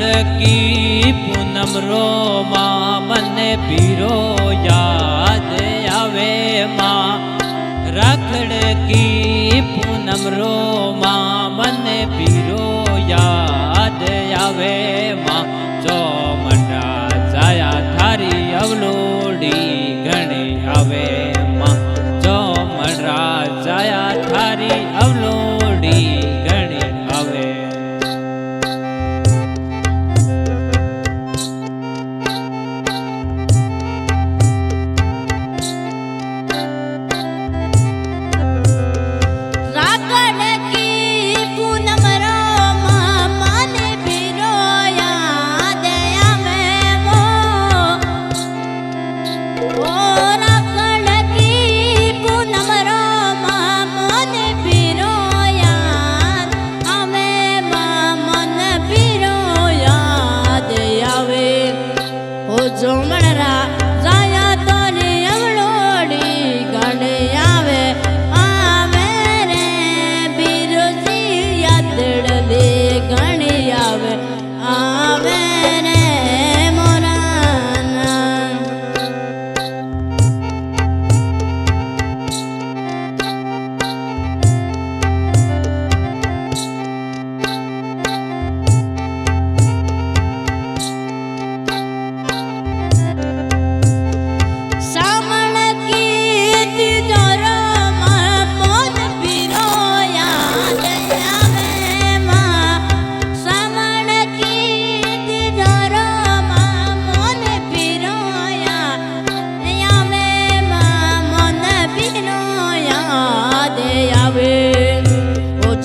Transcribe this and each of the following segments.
રાખડકી પૂનમ રોમાં મને પીરો યાદ આવે માં રાખડકી પૂનમ રોમાં મને પીરો યાદ આવે માં ચોમડા જાયા થારી અવલોડી ઘણી આવે માં ચોમડા જાયા થારી અવલોડી ઘણી આવે જોમણરા જાયા તોરી અવલોડી ઘણી આવે આવે રે બિરજી યાદડલે ઘણી આવે આવે રે મોરાના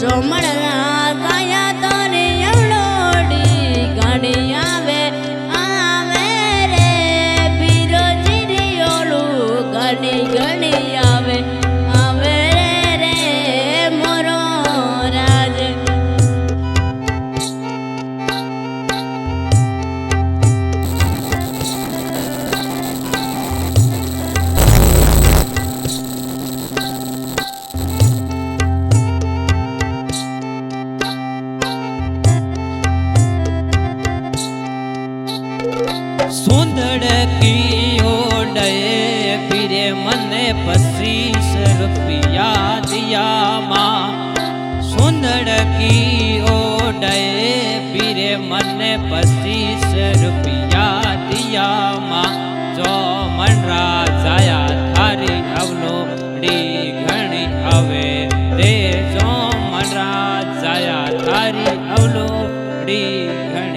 જોમણરા ગાયા તોરી અવલોડી ઘણી આવે આવે રે બિરોજી ઓલું ઘણી ઘણી આવે આવે રે મોરો રાજ સુંદડકી ઓડે પીરે મને 25 રૂપિયા દિયા માં સુંદડકી ઓડે પીરે મને 25 રૂપિયા દિયા માં જો મન રાજાયા થારી અવલોડી ઘણી આવે રે જો મન રાજાયા થારી અવલોડી ઘણી